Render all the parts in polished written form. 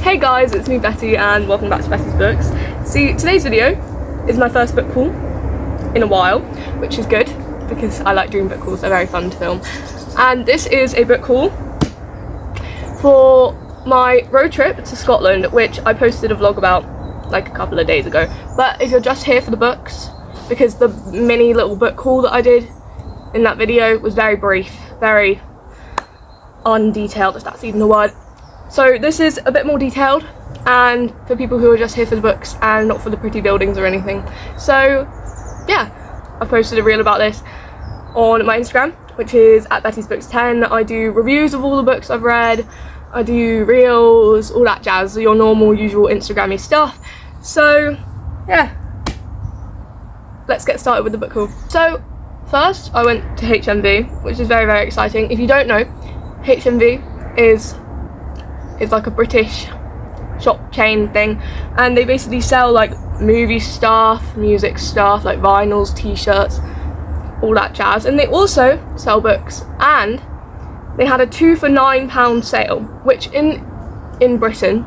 Hey guys, it's me Betty and welcome back to Betty's Books. See, today's video is my first book haul in a while, which is good because I like doing book hauls, they're very fun to film. And this is a book haul for my road trip to Scotland, which I posted a vlog about like a couple of days ago. But if you're just here for the books, because the mini little book haul that I did in that video was very brief, very undetailed, if that's even a word. So this is a bit more detailed and for people who are just here for the books and not for the pretty buildings or anything. So yeah, I've posted a reel about this on my Instagram, which is at Betty's Books 10. I do reviews of all the books I've read, I do reels, all that jazz, your normal usual Instagrammy stuff. So yeah, let's get started with the book haul. So first I went to HMV, which is very, very exciting. If you don't know, HMV is like a British shop chain thing, and they basically sell like movie stuff, music stuff, like vinyls, t-shirts, all that jazz. And they also sell books, and they had a 2 for £9 sale, which in Britain,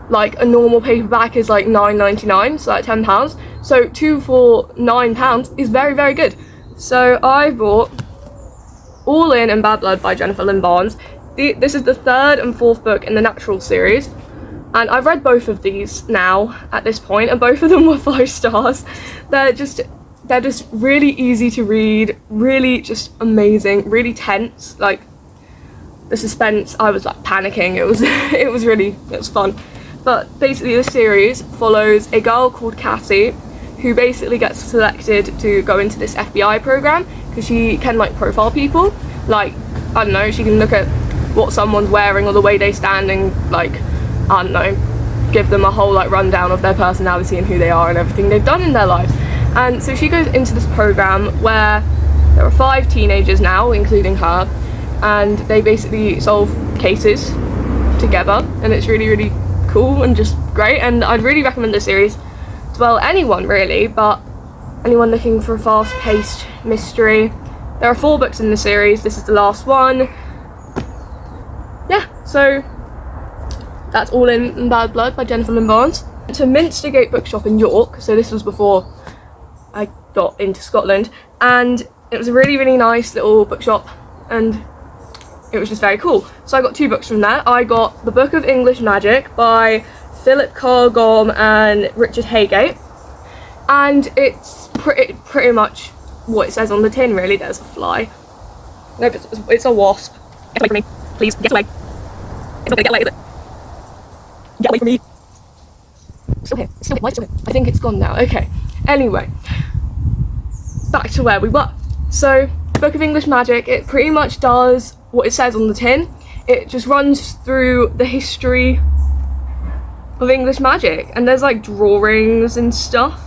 like a normal paperback is like £9.99, so like £10. So 2 for £9 is very, very good. So I bought All In and Bad Blood by Jennifer Lynn Barnes. This is the third and fourth book in the Natural series, and I've read both of these now at this point, and both of them were 5 stars. They're just really easy to read, really just amazing, really tense. Like the suspense, I was like panicking. It was fun. But basically this series follows a girl called Cassie who basically gets selected to go into this FBI program because she can like profile people. Like, I don't know, she can look at what someone's wearing or the way they stand and like, I don't know, give them a whole like rundown of their personality and who they are and everything they've done in their lives. And so she goes into this program where there are 5 teenagers now, including her, and they basically solve cases together, and it's really, really cool and just great. And I'd really recommend this series to, well, anyone really, but anyone looking for a fast-paced mystery. There are 4 books in the series, this is the last one. Yeah, so that's All In and Bad Blood by Jennifer Lynn Barnes. To Minstergate Bookshop in York, so this was before I got into Scotland, and it was a really, really nice little bookshop, and it was just very cool. So I got 2 books from there. I got The Book of English Magic by Philip Carr-Gomm and Richard Haygate, and it's pretty much what it says on the tin, really. There's a fly. Nope, it's a wasp. Get away from me. Please, get away. It's not gonna get away, is it? Get away from me. Still here. It's still here. Why is it still here? I think it's gone now. Okay. Anyway, back to where we were. So, Book of English Magic, it pretty much does what it says on the tin. It just runs through the history of English magic, and there's like drawings and stuff.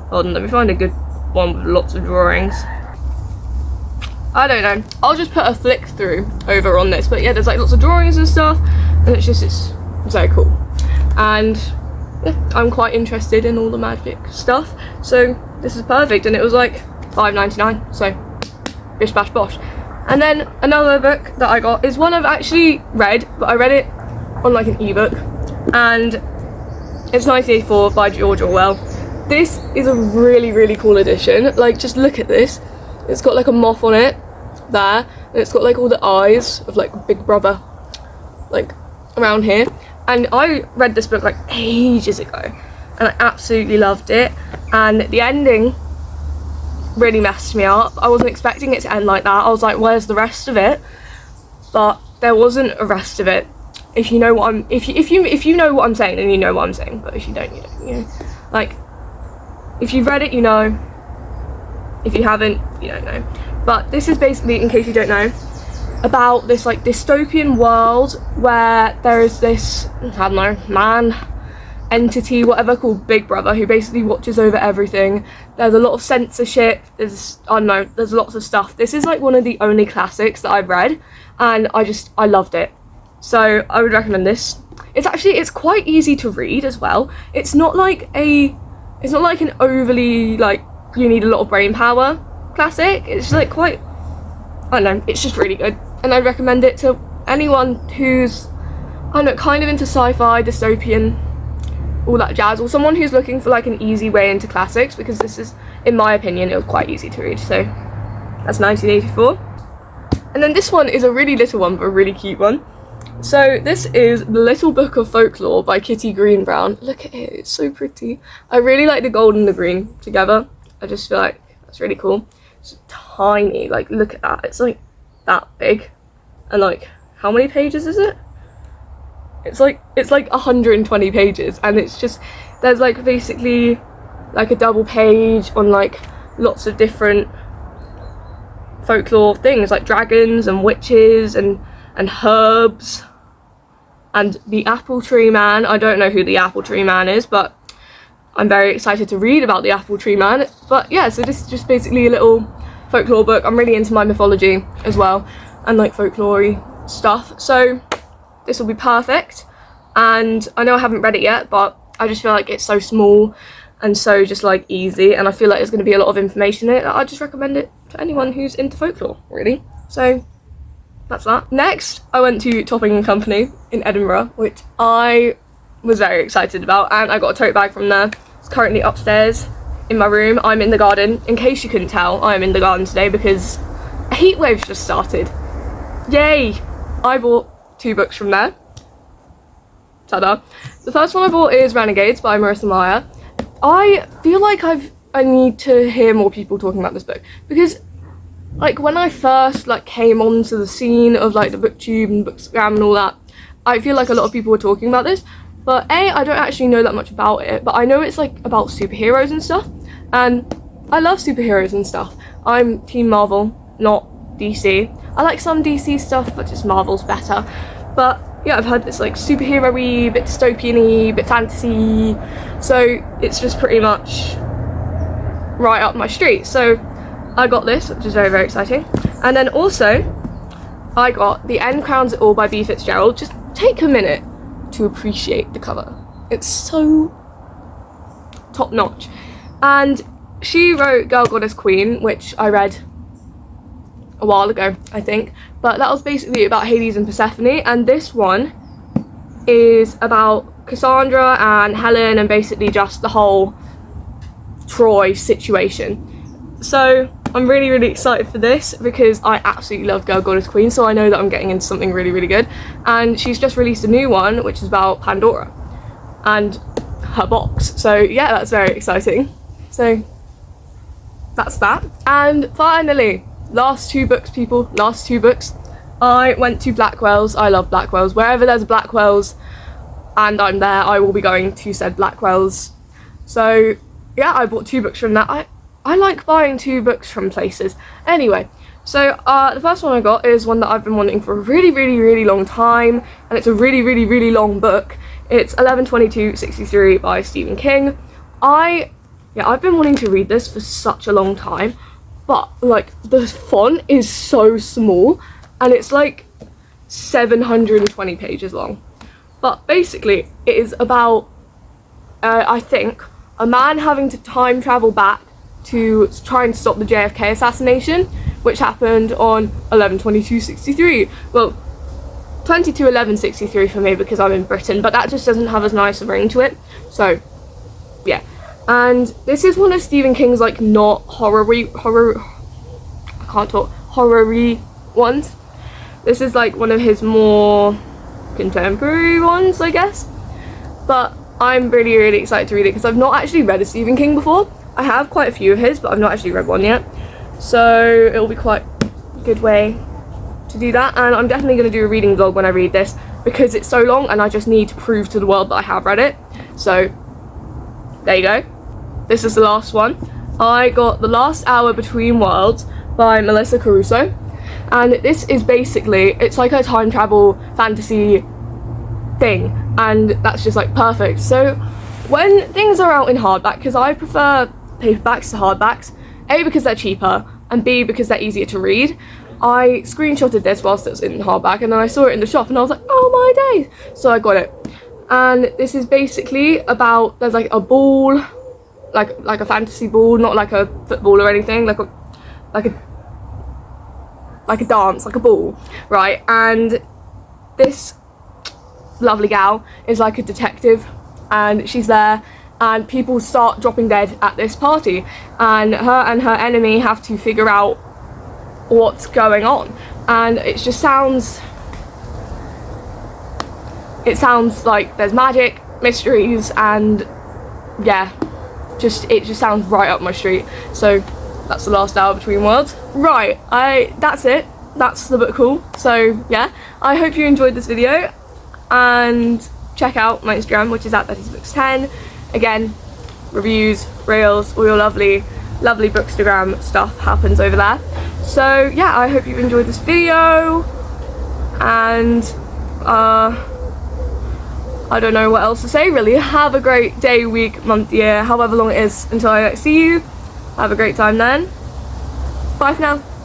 Hold on, let me find a good one with lots of drawings. I don't know, I'll just put a flick through over on this, but yeah, there's like lots of drawings and stuff, and it's very cool. And yeah, I'm quite interested in all the magic stuff, so this is perfect. And it was like £5.99, so bish bash bosh. And then another book that I got is one I've actually read, but I read it on like an ebook, and it's 1984 by George Orwell. This is a really, really cool edition. Like, just look at this. It's got like a moth on it there, and it's got like all the eyes of like Big Brother like around here. And I read this book like ages ago, and I absolutely loved it, and the ending really messed me up. I wasn't expecting it to end like that. I was like, where's the rest of it? But there wasn't a rest of it. If you know what I'm if you know what I'm saying, then you know what I'm saying, but if you don't, you don't, you know. Like, if you've read it, you know. If you haven't, you don't know. But this is basically, in case you don't know, about this like dystopian world where there is this, I don't know, man, entity, whatever, called Big Brother, who basically watches over everything. There's a lot of censorship, there's lots of stuff. This is like one of the only classics that I've read, and I loved it. So I would recommend this. It's quite easy to read as well. It's not like an overly like you need a lot of brain power classic. It's like quite, I don't know, it's just really good, and I'd recommend it to anyone who's, I I don't know, kind of into sci-fi, dystopian, all that jazz, or someone who's looking for like an easy way into classics, because this is, in my opinion, it was quite easy to read. So that's 1984. And then this one is a really little one, but a really cute one. So this is The Little Book of Folklore by Kitty Greenbrown. Look at it, it's so pretty. I really like the gold and the green together. I just feel like that's really cool. It's tiny, like look at that, it's like that big. And like, how many pages is it? It's like 120 pages, and it's just, there's like basically like a double page on like lots of different folklore things, like dragons and witches and herbs and the Apple Tree Man. I don't know who the Apple Tree Man is, but I'm very excited to read about the Apple Tree Man. But yeah, so this is just basically a little folklore book. I'm really into my mythology as well, and like folklore-y stuff, so this will be perfect. And I know I haven't read it yet, but I just feel like it's so small and so just like easy, and I feel like there's going to be a lot of information in it. I just recommend it to anyone who's into folklore, really. So that's that. Next, I went to Topping and Company in Edinburgh, which I was very excited about, and I got a tote bag from there. It's currently upstairs in my room. I'm in the garden. In case you couldn't tell, I'm in the garden today because a heat wave's just started. Yay! I bought 2 books from there. Ta-da. The first one I bought is Renegades by Marissa Meyer. I feel like I need to hear more people talking about this book, because like when I first like came onto the scene of like the booktube and bookstagram and all that, I feel like a lot of people were talking about this, but I don't actually know that much about it, but I know it's like about superheroes and stuff, and I love superheroes and stuff. I'm Team Marvel, not DC. I like some DC stuff, but just Marvel's better. But yeah, I've heard it's like superhero-y, bit dystopian-y, bit fantasy, so it's just pretty much right up my street. So I got this, which is very, very exciting. And then also, I got The End Crowns It All by B. Fitzgerald. Just take a minute to appreciate the cover. It's so top-notch. And she wrote Girl Goddess Queen, which I read a while ago, I think. But that was basically about Hades and Persephone, and this one is about Cassandra and Helen and basically just the whole Troy situation. So I'm really, really excited for this because I absolutely love Girl Goddess Queen, so I know that I'm getting into something really, really good. And she's just released a new one, which is about Pandora and her box. So yeah, that's very exciting. So that's that. And finally, last 2 books, people, last 2 books. I went to Blackwell's. I love Blackwell's. Wherever there's a Blackwell's and I'm there, I will be going to said Blackwell's. So yeah, I bought 2 books from that. I like buying 2 books from places. Anyway, so the first one I got is one that I've been wanting for a really, really, really long time, and it's a really, really, really long book. It's 11/22/63 by Stephen King. I've been wanting to read this for such a long time, but like the font is so small and it's like 720 pages long. But basically it is about I think a man having to time travel back to try and stop the JFK assassination, which happened on 11/22/63. Well, 22/11/63 for me because I'm in Britain, but that just doesn't have as nice a ring to it. So yeah. And this is one of Stephen King's like not horror-y ones. This is like one of his more contemporary ones, I guess. But I'm really, really excited to read it because I've not actually read a Stephen King before. I have quite a few of his, but I've not actually read one yet. So it'll be quite a good way to do that. And I'm definitely going to do a reading vlog when I read this because it's so long and I just need to prove to the world that I have read it. So there you go. This is the last one. I got The Last Hour Between Worlds by Melissa Caruso. And this is basically, it's like a time travel fantasy thing. And that's just like perfect. So when things are out in hardback, because I prefer paperbacks to hardbacks, A, because they're cheaper, and B, because they're easier to read, I screenshotted this whilst it was in hardback, and then I saw it in the shop and I was like, oh my days. So I got it. And this is basically about, there's like a ball, like a fantasy ball, not like a football or anything, like a dance, like a ball, right? And this lovely gal is like a detective, and she's there, and people start dropping dead at this party, and her enemy have to figure out what's going on. And it sounds like there's magic, mysteries, and yeah, it just sounds right up my street. So that's The Last Hour Between Worlds. Right, that's it. That's the book haul. So yeah, I hope you enjoyed this video, and check out my Instagram, which is at Betty'sBooks10. Again, reviews, reels, all your lovely Bookstagram stuff happens over there. So yeah, I hope you've enjoyed this video, and I don't know what else to say really. Have a great day, week, month, year, however long it is until I see you. Have a great time then. Bye for now.